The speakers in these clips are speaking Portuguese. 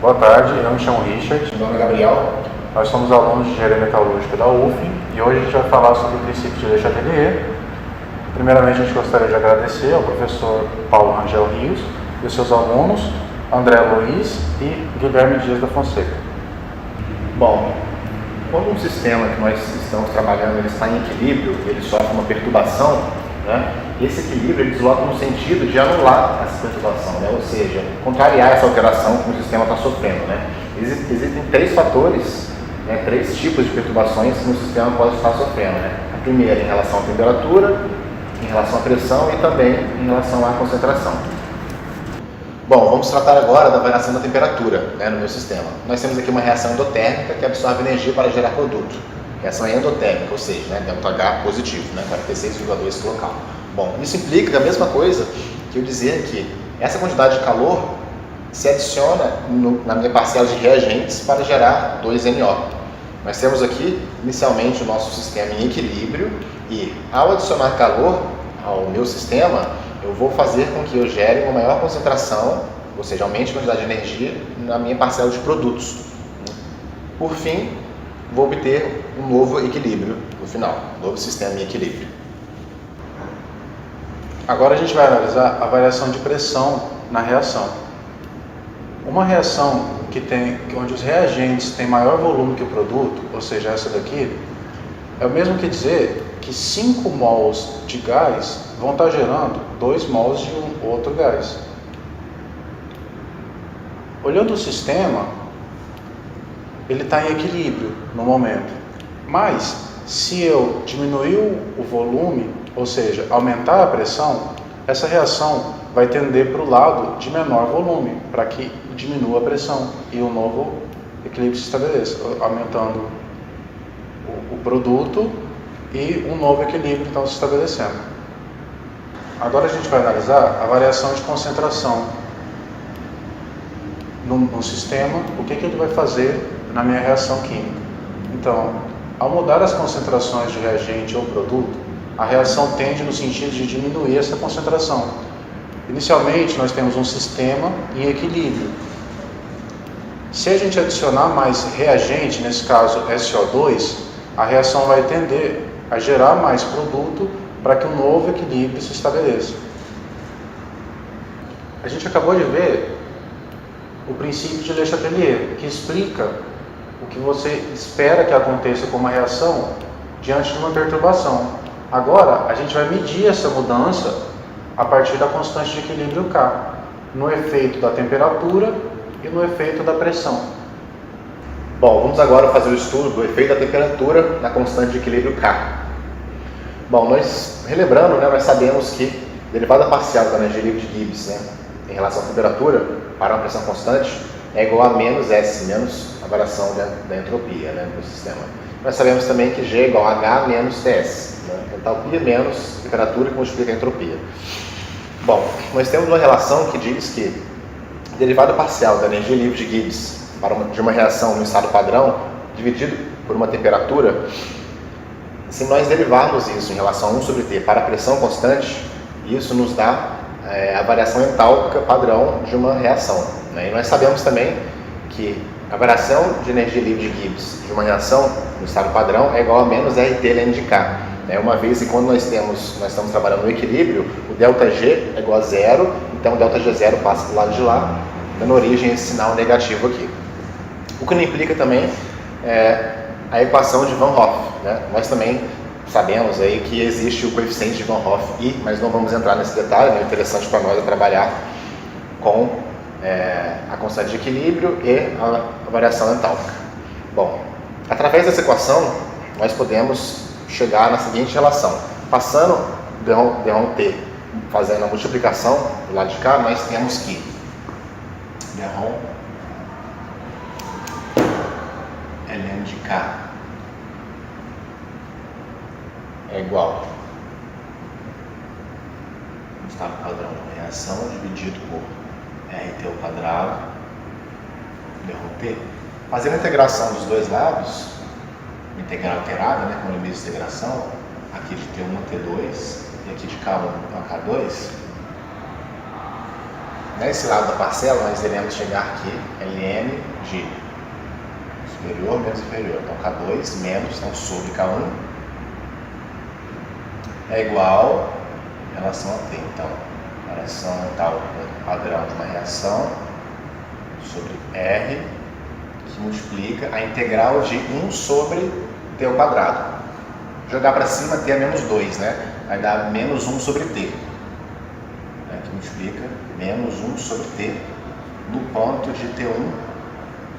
Boa tarde, eu me chamo Richard. Meu nome é Gabriel. Nós somos alunos de Engenharia Metalúrgica da UF e hoje a gente vai falar sobre o princípio de Le Chatelier. Primeiramente, a gente gostaria de agradecer ao professor Paulo Rangel Rios e os seus alunos, André Luiz e Guilherme Dias da Fonseca. Bom, quando um sistema que nós estamos trabalhando ele está em equilíbrio, ele sofre uma perturbação, né? Esse equilíbrio ele desloca no sentido de anular essa perturbação, né? Ou seja, contrariar essa alteração que o sistema está sofrendo, né? Existem três fatores, né? Três tipos de perturbações que o sistema pode estar sofrendo, né? A primeira em relação à temperatura, em relação à pressão e também em relação à concentração. Bom, vamos tratar agora da variação da temperatura, né, no meu sistema. Nós temos aqui uma reação endotérmica que absorve energia para gerar produto. Reação endotérmica, ou seja, né, ΔH positivo, né, 46,2 local. Bom, isso implica a mesma coisa que eu dizer que essa quantidade de calor se adiciona na minha parcela de reagentes para gerar 2NO. Nós temos aqui, inicialmente, o nosso sistema em equilíbrio e, ao adicionar calor ao meu sistema, eu vou fazer com que eu gere uma maior concentração, ou seja, aumente a quantidade de energia na minha parcela de produtos. Por fim, vou obter um novo equilíbrio no final, um novo sistema em equilíbrio. Agora a gente vai analisar a variação de pressão na reação. Uma reação onde os reagentes têm maior volume que o produto, ou seja, essa daqui, é o mesmo que dizer que 5 mols de gás vão estar gerando 2 mols de um outro gás. Olhando o sistema, ele está em equilíbrio no momento. Mas, se eu diminuir o volume, ou seja, aumentar a pressão, essa reação vai tender para o lado de menor volume, para que diminua a pressão e o novo equilíbrio se estabeleça, aumentando o produto e um novo equilíbrio então se estabelecendo. Agora a gente vai analisar a variação de concentração no sistema, o que ele vai fazer na minha reação química. Então, ao mudar as concentrações de reagente ou produto, a reação tende no sentido de diminuir essa concentração. Inicialmente, nós temos um sistema em equilíbrio. Se a gente adicionar mais reagente, nesse caso SO2, a reação vai tender a gerar mais produto para que um novo equilíbrio se estabeleça. A gente acabou de ver o princípio de Le Chatelier, que explica o que você espera que aconteça com uma reação diante de uma perturbação. Agora, a gente vai medir essa mudança a partir da constante de equilíbrio K, no efeito da temperatura e no efeito da pressão. Bom, vamos agora fazer o estudo do efeito da temperatura na constante de equilíbrio K. Bom, relembrando, né, nós sabemos que derivada parcial da energia livre de Gibbs, né, em relação à temperatura para uma pressão constante é igual a menos S, menos a variação da entropia, né, do sistema. Nós sabemos também que G é igual a H menos TS, né, entalpia menos temperatura que multiplica a entropia. Bom, nós temos uma relação que diz que a derivada parcial da energia livre de Gibbs de uma reação no estado padrão dividido por uma temperatura, se nós derivarmos isso em relação a 1 sobre T para a pressão constante, isso nos dá a variação entálpica padrão de uma reação, né? E nós sabemos também que a variação de energia livre de Gibbs de uma reação no estado padrão é igual a menos RT ln de K. Uma vez que quando nós estamos trabalhando no equilíbrio, o ΔG é igual a zero, então o ΔG0 passa para o lado de lá, dando origem a esse sinal negativo aqui. O que não implica também a equação de Van Hoff, né? Nós também sabemos aí que existe o coeficiente de Van Hoff I, mas não vamos entrar nesse detalhe, né? O interessante para nós é trabalhar com a constante de equilíbrio e a variação entálpica. Bom, através dessa equação, nós podemos chegar na seguinte relação. Passando dρT, fazendo a multiplicação do lado de cá, nós temos que dρ ln de K é igual ao estado padrão da reação dividido por RT ao quadrado dρT. Fazendo a integração dos dois lados, integral alterada, né, com limites de integração, aqui de T1 a T2 e aqui de K1 a K2, Nesse lado da parcela, nós iremos chegar aqui, ln de superior menos inferior. Então, K2 menos, então, sobre K1 é igual a relação a T. Então, a relação tal padrão de uma reação sobre R, que multiplica a integral de 1 sobre T ao quadrado. Jogar para cima, T é menos 2, né? Vai dar menos 1 sobre T. Que multiplica menos 1 sobre T no ponto de T1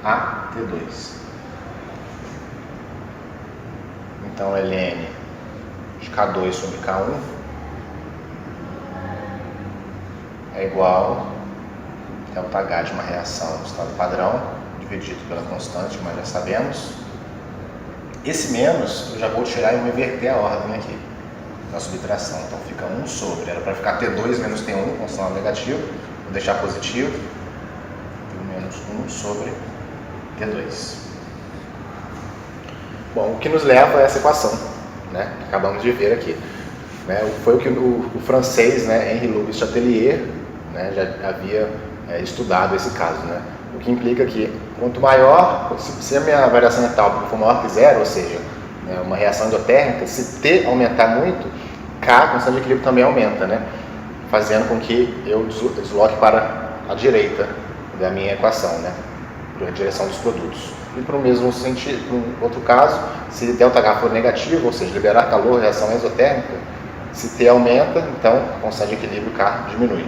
a T2. Então, ln de K2 sobre K1 é igual a ΔH de uma reação no estado padrão, dividido pela constante, que nós já sabemos. Esse menos, eu já vou tirar e vou inverter a ordem aqui, na subtração. Então, fica 1 sobre, era para ficar T2 menos T1, com sinal negativo, vou deixar positivo, menos 1 sobre T2. Bom, o que nos leva a essa equação, né, que acabamos de ver aqui. Né, foi o que o francês, né, Henri Louis Chatelier, né, já havia estudado esse caso. Né, o que implica que quanto maior, se a minha variação entálpica for maior que zero, ou seja, né, uma reação endotérmica, se T aumentar muito, K, a constante de equilíbrio, também aumenta, né, fazendo com que eu desloque para a direita da minha equação, né, para a direção dos produtos. E para o mesmo sentido, para um outro caso, se ΔH for negativo, ou seja, liberar calor, reação exotérmica, se T aumenta, então a constante de equilíbrio K diminui.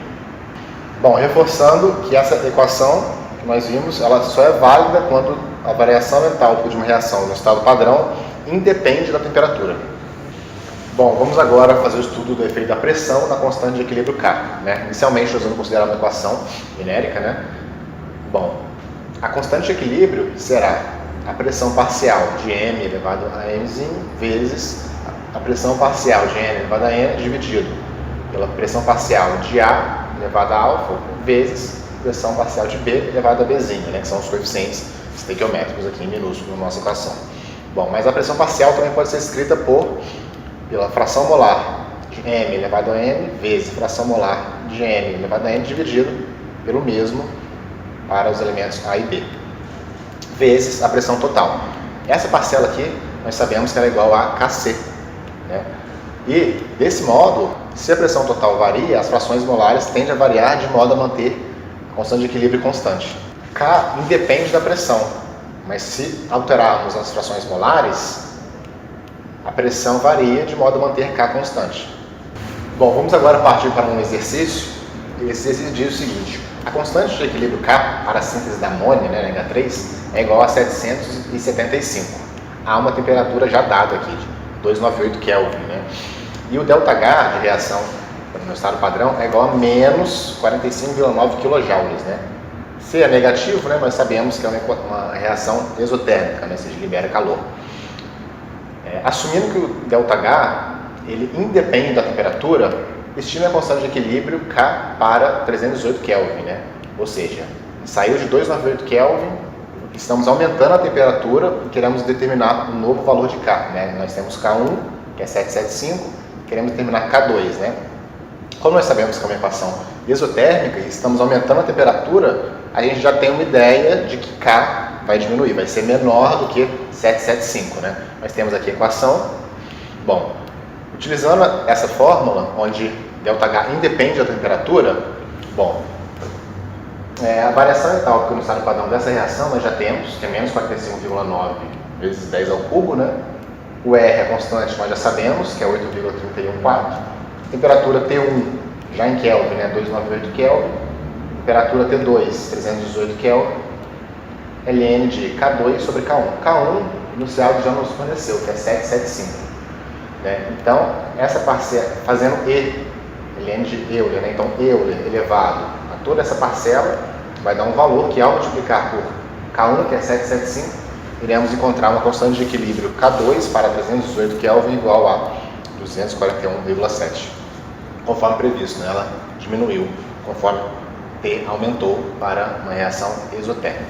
Bom, reforçando que essa equação que nós vimos, ela só é válida quando a variação entálpica de uma reação no estado padrão independe da temperatura. Bom, vamos agora fazer o estudo do efeito da pressão na constante de equilíbrio K. Né? Inicialmente, nós vamos considerar uma equação genérica, né? Bom, a constante de equilíbrio será a pressão parcial de m elevado a m vezes a pressão parcial de n elevado a n dividido pela pressão parcial de A elevado a alfa vezes a pressão parcial de B elevado a B, né, que são os coeficientes estequiométricos aqui em minúsculo na nossa equação. Bom, mas a pressão parcial também pode ser escrita pela fração molar de m elevado a n vezes a fração molar de n elevado a n dividido pelo mesmo para os elementos A e B, vezes a pressão total. Essa parcela aqui, nós sabemos que ela é igual a Kc. Né? E, desse modo, se a pressão total varia, as frações molares tendem a variar de modo a manter a constante de equilíbrio constante. K independe da pressão, mas se alterarmos as frações molares, a pressão varia de modo a manter K constante. Bom, vamos agora partir para um exercício. Esse exercício diz o seguinte: a constante de equilíbrio K para a síntese da amônia, né, H3, é igual a 775. Há uma temperatura já dada aqui, de 298 Kelvin. Né? E o ΔH de reação no estado padrão é igual a menos 45,9 kJ. Né? Se é negativo, né, nós sabemos que é uma reação exotérmica, né, ou seja, libera calor. Assumindo que o ΔH ele independe da temperatura, estime a constante de equilíbrio K para 318 Kelvin, né? Ou seja, saiu de 298 Kelvin, estamos aumentando a temperatura e queremos determinar um novo valor de K, né? Nós temos K1, que é 775, queremos determinar K2, né? Como nós sabemos que é uma equação exotérmica e estamos aumentando a temperatura, a gente já tem uma ideia de que K vai diminuir, vai ser menor do que 775, né? Nós temos aqui a equação. Bom, utilizando essa fórmula, onde ΔH independe da temperatura, bom, a variação entálpica no estado padrão dessa reação nós já temos, que é menos 45,9 vezes 10 ao cubo, né? O R é constante, nós já sabemos, que é 8,314. Temperatura T1, já em Kelvin, né? 298 Kelvin. Temperatura T2, 318 Kelvin. ln de K2 sobre K1. K1, no CELD já nos forneceu, que é 775. Né? Então, essa parcela, fazendo ln de Euler, né? Então Euler elevado a toda essa parcela, vai dar um valor que, ao multiplicar por K1, que é 775, iremos encontrar uma constante de equilíbrio K2 para 318 Kelvin igual a 241,7. Conforme previsto, né? Ela diminuiu conforme T aumentou para uma reação exotérmica.